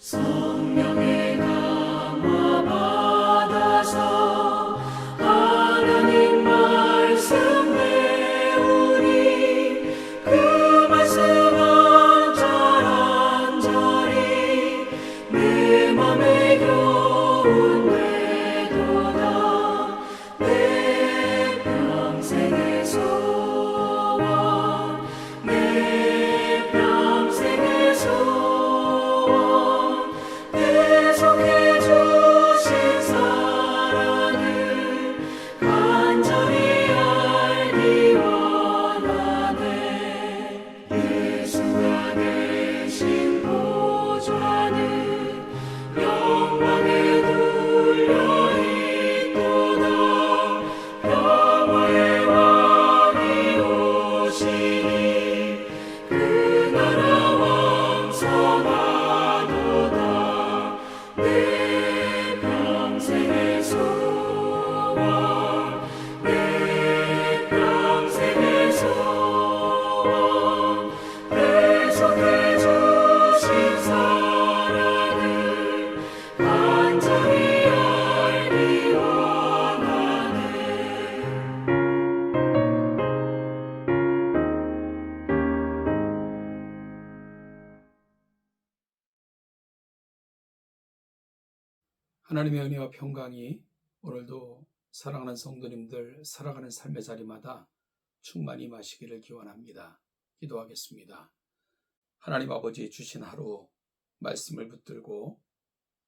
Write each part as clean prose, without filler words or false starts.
성령의 감화 받아서 하나님 말씀 배우니 그 말씀 한 절 한 절이 내 맘에 교훈 되도다. 내 평생의 소원, 내 평생의 소원, 계속해 주신 사랑을 간절히 알기 원하네. 예수가 계신 보좌는 영광에 둘려 있도다. 영화의 왕이 오시니 그 나라 왕성하도다. 내 평생의 소원, 내 평생의 소원, 계속해 주신 사랑을 간절히 알기 원하네. 하나님의 은혜와 평강이 오늘도 사랑하는 성도님들 살아가는 삶의 자리마다 충만히 마시기를 기원합니다. 기도하겠습니다. 하나님 아버지 주신 하루 말씀을 붙들고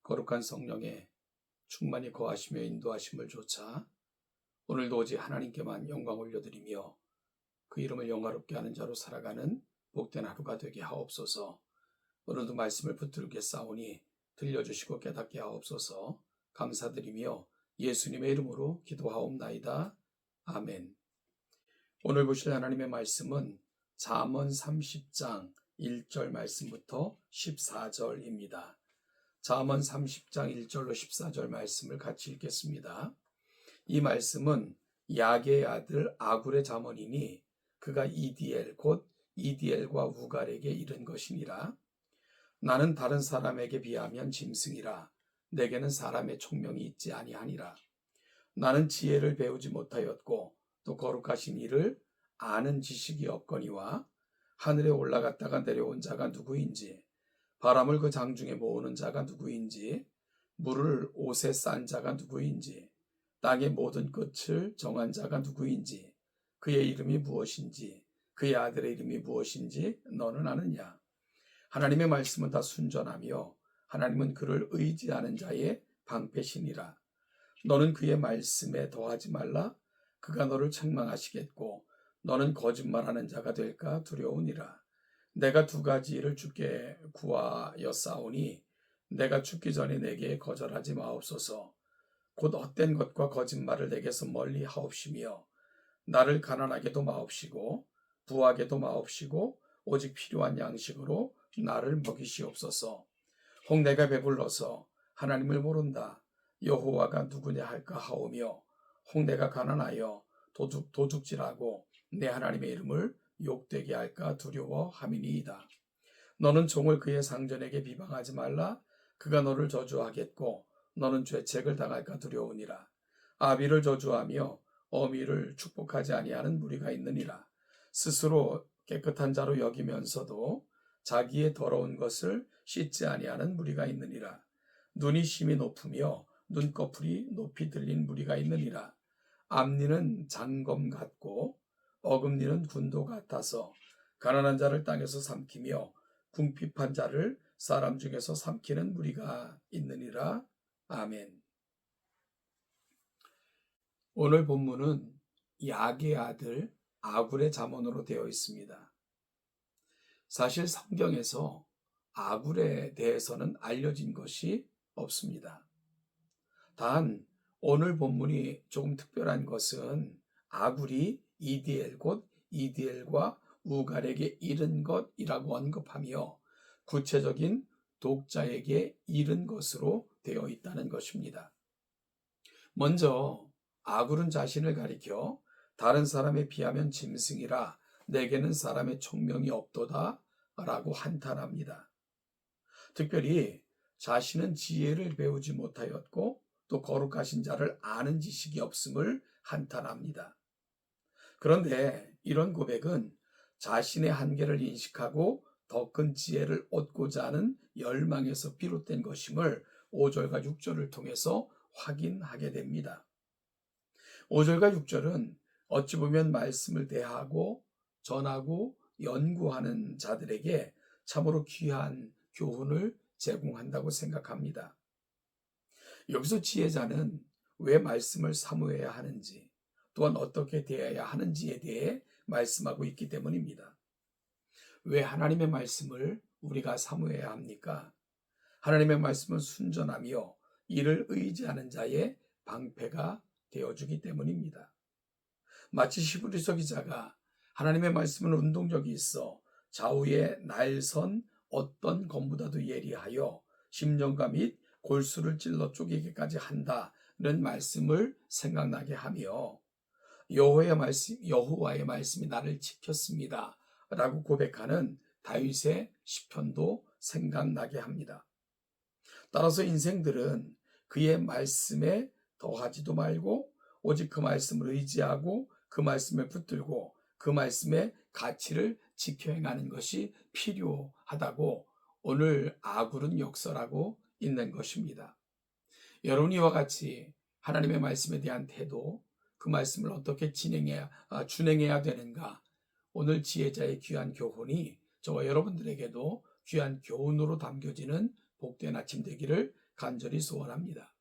거룩한 성령의 충만히 거하시며 인도하심을 조차 오늘도 오직 하나님께만 영광 올려드리며 그 이름을 영화롭게 하는 자로 살아가는 복된 하루가 되게 하옵소서. 오늘도 말씀을 붙들게 싸우니 들려주시고 깨닫게 하옵소서. 감사드리며 예수님의 이름으로 기도하옵나이다. 아멘. 오늘 보실 하나님의 말씀은 잠언 30장 1절 말씀부터 14절입니다. 잠언 30장 1절로 14절 말씀을 같이 읽겠습니다. 이 말씀은 야게의 아들 아굴의 잠언이니 그가 이디엘 곧 이디엘과 우갈에게 이른 것이니라. 나는 다른 사람에게 비하면 짐승이라. 내게는 사람의 총명이 있지 아니하니라. 나는 지혜를 배우지 못하였고 또 거룩하신 이를 아는 지식이 없거니와 하늘에 올라갔다가 내려온 자가 누구인지, 바람을 그 장중에 모으는 자가 누구인지, 물을 옷에 싼 자가 누구인지, 땅의 모든 끝을 정한 자가 누구인지, 그의 이름이 무엇인지, 그의 아들의 이름이 무엇인지 너는 아느냐? 하나님의 말씀은 다 순전하며 하나님은 그를 의지하는 자의 방패시니라. 너는 그의 말씀에 더하지 말라. 그가 너를 책망하시겠고 너는 거짓말하는 자가 될까 두려우니라. 내가 두 가지 일을 주께 구하였사오니 내가 죽기 전에 내게 거절하지 마옵소서. 곧 헛된 것과 거짓말을 내게서 멀리 하옵시며 나를 가난하게도 마옵시고 부하게도 마옵시고 오직 필요한 양식으로 나를 먹이시옵소서. 혹 내가 배불러서 하나님을 모른다 여호와가 누구냐 할까 하오며 혹 내가 가난하여 도둑질하고 내 하나님의 이름을 욕되게 할까 두려워함이니이다. 너는 종을 그의 상전에게 비방하지 말라. 그가 너를 저주하겠고 너는 죄책을 당할까 두려우니라. 아비를 저주하며 어미를 축복하지 아니하는 무리가 있느니라. 스스로 깨끗한 자로 여기면서도 자기의 더러운 것을 씻지 아니하는 무리가 있느니라. 눈이 심히 높으며 눈꺼풀이 높이 들린 무리가 있느니라. 앞니는 장검 같고 어금니는 군도 같아서 가난한 자를 땅에서 삼키며 궁핍한 자를 사람 중에서 삼키는 무리가 있느니라. 아멘. 오늘 본문은 야게의 아들 아굴의 잠언으로 되어 있습니다. 사실 성경에서 아굴에 대해서는 알려진 것이 없습니다. 단 오늘 본문이 조금 특별한 것은 아굴이 이디엘 곧 이디엘과 우갈에게 이른 것이라고 언급하며 구체적인 독자에게 이른 것으로 되어 있다는 것입니다. 먼저 아굴은 자신을 가리켜 다른 사람에 비하면 짐승이라 내게는 사람의 총명이 없도다 라고 한탄합니다. 특별히 자신은 지혜를 배우지 못하였고 또 거룩하신 자를 아는 지식이 없음을 한탄합니다. 그런데 이런 고백은 자신의 한계를 인식하고 더 큰 지혜를 얻고자 하는 열망에서 비롯된 것임을 5절과 6절을 통해서 확인하게 됩니다. 5절과 6절은 어찌 보면 말씀을 대하고 전하고 연구하는 자들에게 참으로 귀한 교훈을 제공한다고 생각합니다. 여기서 지혜자는 왜 말씀을 사모해야 하는지, 또한 어떻게 대해야 하는지에 대해 말씀하고 있기 때문입니다. 왜 하나님의 말씀을 우리가 사모해야 합니까? 하나님의 말씀은 순전하며 이를 의지하는 자의 방패가 되어주기 때문입니다. 마치 히브리서 기자가 하나님의 말씀은 운동력이 있어 좌우에 날선 어떤 검보다도 예리하여 심령과 및 골수를 찔러 쪼개기까지 한다는 말씀을 생각나게 하며 여호와의 말씀이 나를 지켰습니다 라고 고백하는 다윗의 시편도 생각나게 합니다. 따라서 인생들은 그의 말씀에 더하지도 말고 오직 그 말씀을 의지하고 그 말씀에 붙들고 그 말씀의 가치를 지켜 행하는 것이 필요하다고 오늘 아굴은 역설하고 있는 것입니다. 여러분이 이와 같이 하나님의 말씀에 대한 태도, 그 말씀을 어떻게 준행해야 되는가, 오늘 지혜자의 귀한 교훈이 저와 여러분들에게도 귀한 교훈으로 담겨지는 복된 아침 되기를 간절히 소원합니다.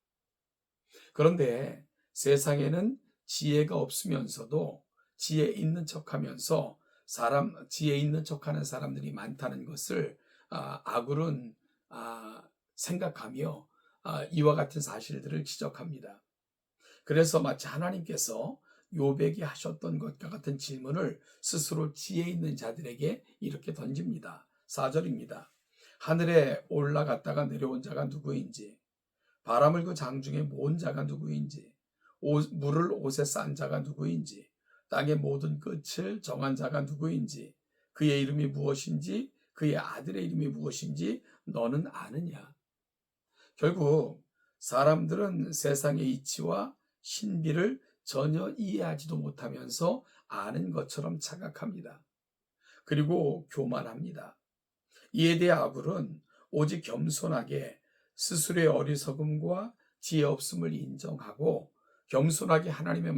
그런데 세상에는 지혜가 없으면서도 지혜 있는 척하면서 지혜 있는 척하는 사람들이 많다는 것을 아굴은 생각하며 이와 같은 사실들을 지적합니다. 그래서 마치 하나님께서 요백이 하셨던 것과 같은 질문을 스스로 지혜 있는 자들에게 이렇게 던집니다. 4절입니다. 하늘에 올라갔다가 내려온 자가 누구인지, 바람을 그 장중에 모은 자가 누구인지, 물을 옷에 싼 자가 누구인지, 땅의 모든 끝을 정한 자가 누구인지, 그의 이름이 무엇인지, 그의 아들의 이름이 무엇인지 너는 아느냐? 결국 사람들은 세상의 이치와 신비를 전혀 이해하지도 못하면서 아는 것처럼 착각합니다. 그리고 교만합니다. 이에 대해 아굴은 오직 겸손하게 스스로의 어리석음과 지혜 없음을 인정하고 겸손하게 하나님의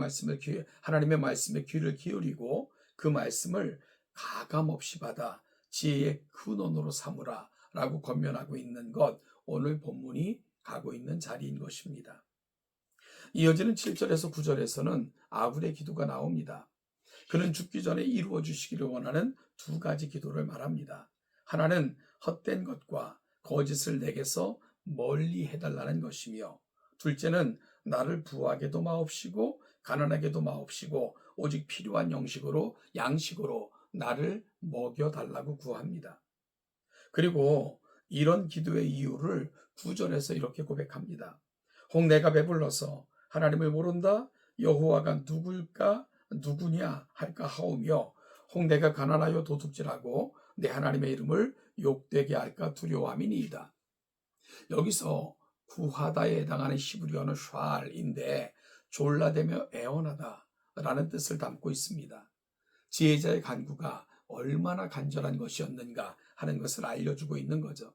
말씀에 귀를 기울이고 그 말씀을 가감없이 받아 지혜의 근원으로 삼으라 라고 권면하고 있는 것, 오늘 본문이 가고 있는 자리인 것입니다. 이어지는 7절에서 9절에서는 아굴의 기도가 나옵니다. 그는 죽기 전에 이루어 주시기를 원하는 두 가지 기도를 말합니다. 하나는 헛된 것과 거짓을 내게서 멀리 해달라는 것이며, 둘째는 나를 부하게도 마옵시고 가난하게도 마옵시고 오직 필요한 양식으로 나를 먹여달라고 구합니다. 그리고 이런 기도의 이유를 9절에서 이렇게 고백합니다. 혹 내가 배불러서 하나님을 모른다 여호와가 누구냐 할까 하오며, 혹 내가 가난하여 도둑질하고 내 하나님의 이름을 욕되게 할까 두려워함이니이다. 여기서 구하다에 해당하는 히브리어는 샬인데 졸라대며 애원하다 라는 뜻을 담고 있습니다. 지혜자의 간구가 얼마나 간절한 것이었는가 하는 것을 알려주고 있는 거죠.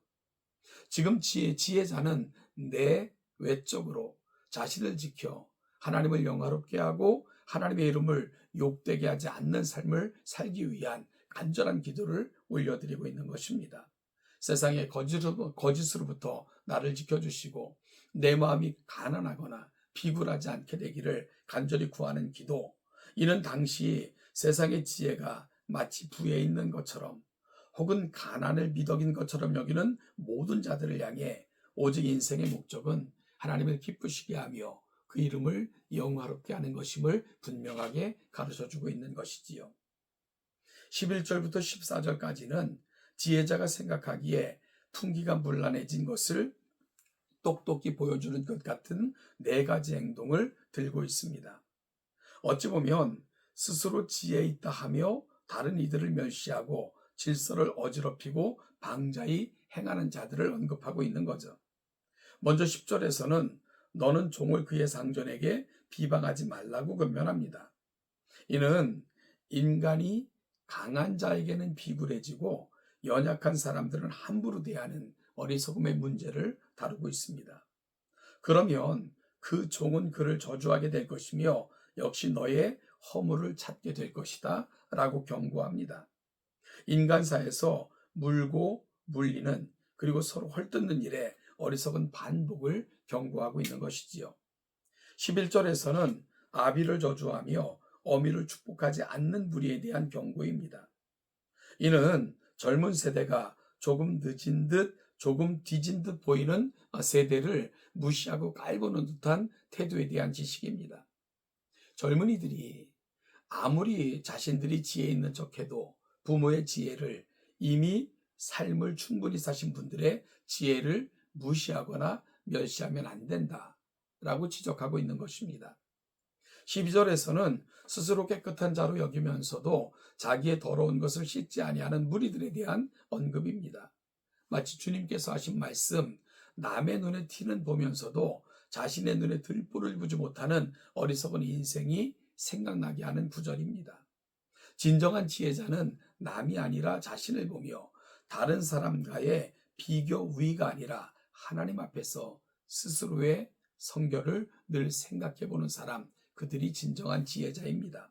지금 지혜자는 내 외적으로 자신을 지켜 하나님을 영화롭게 하고 하나님의 이름을 욕되게 하지 않는 삶을 살기 위한 간절한 기도를 올려드리고 있는 것입니다. 세상의 거짓으로부터 나를 지켜주시고 내 마음이 가난하거나 비굴하지 않게 되기를 간절히 구하는 기도, 이는 당시 세상의 지혜가 마치 부에 있는 것처럼 혹은 가난을 미덕인 것처럼 여기는 모든 자들을 향해 오직 인생의 목적은 하나님을 기쁘시게 하며 그 이름을 영화롭게 하는 것임을 분명하게 가르쳐주고 있는 것이지요. 11절부터 14절까지는 지혜자가 생각하기에 풍기가 문란해진 것을 똑똑히 보여주는 것 같은 네 가지 행동을 들고 있습니다. 어찌 보면 스스로 지혜 있다 하며 다른 이들을 멸시하고 질서를 어지럽히고 방자히 행하는 자들을 언급하고 있는 거죠. 먼저 10절에서는 너는 종을 그의 상전에게 비방하지 말라고 권면합니다. 이는 인간이 강한 자에게는 비굴해지고 연약한 사람들은 함부로 대하는 어리석음의 문제를 다루고 있습니다. 그러면 그 종은 그를 저주하게 될 것이며 역시 너의 허물을 찾게 될 것이다 라고 경고합니다. 인간사에서 물고 물리는 그리고 서로 헐뜯는 일에 어리석은 반복을 경고하고 있는 것이지요. 11절에서는 아비를 저주하며 어미를 축복하지 않는 무리에 대한 경고입니다. 이는 젊은 세대가 조금 늦은 듯 조금 뒤진 듯 보이는 세대를 무시하고 깔보는 듯한 태도에 대한 지식입니다. 젊은이들이 아무리 자신들이 지혜 있는 척해도 부모의 지혜를, 이미 삶을 충분히 사신 분들의 지혜를 무시하거나 멸시하면 안 된다라고 지적하고 있는 것입니다. 12절에서는 스스로 깨끗한 자로 여기면서도 자기의 더러운 것을 씻지 아니하는 무리들에 대한 언급입니다. 마치 주님께서 하신 말씀, 남의 눈에 티는 보면서도 자신의 눈에 들보를 보지 못하는 어리석은 인생이 생각나게 하는 구절입니다. 진정한 지혜자는 남이 아니라 자신을 보며 다른 사람과의 비교 우위가 아니라 하나님 앞에서 스스로의 성결을 늘 생각해 보는 사람, 그들이 진정한 지혜자입니다.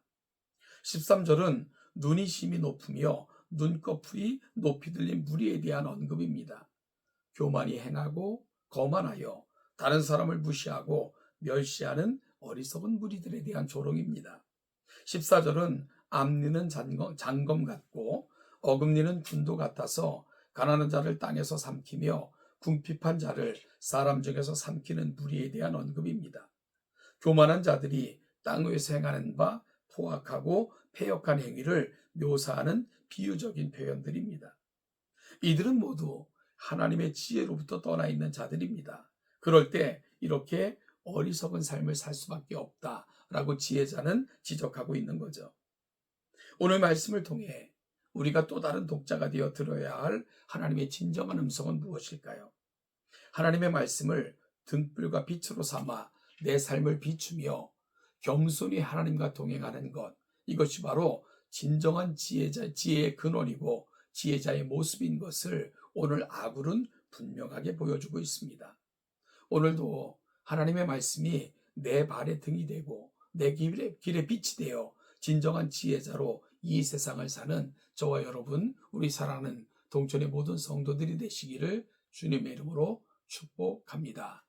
13절은 눈이 심히 높으며 눈꺼풀이 높이 들린 무리에 대한 언급입니다. 교만이 행하고 거만하여 다른 사람을 무시하고 멸시하는 어리석은 무리들에 대한 조롱입니다. 14절은 암리는 장검 같고 어금니는 군도 같아서 가난한 자를 땅에서 삼키며 궁핍한 자를 사람 중에서 삼키는 무리에 대한 언급입니다. 교만한 자들이 땅 위에서 행하는 바 포악하고 패역한 행위를 묘사하는 비유적인 표현들입니다. 이들은 모두 하나님의 지혜로부터 떠나 있는 자들입니다. 그럴 때 이렇게 어리석은 삶을 살 수밖에 없다라고 지혜자는 지적하고 있는 거죠. 오늘 말씀을 통해 우리가 또 다른 독자가 되어 들어야 할 하나님의 진정한 음성은 무엇일까요? 하나님의 말씀을 등불과 빛으로 삼아 내 삶을 비추며 겸손히 하나님과 동행하는 것, 이것이 바로 진정한 지혜의 근원이고 지혜자의 모습인 것을 오늘 아굴은 분명하게 보여주고 있습니다. 오늘도 하나님의 말씀이 내 발의 등이 되고 내 길에 빛이 되어 진정한 지혜자로 이 세상을 사는 저와 여러분, 우리 사랑하는 동천의 모든 성도들이 되시기를 주님의 이름으로 축복합니다.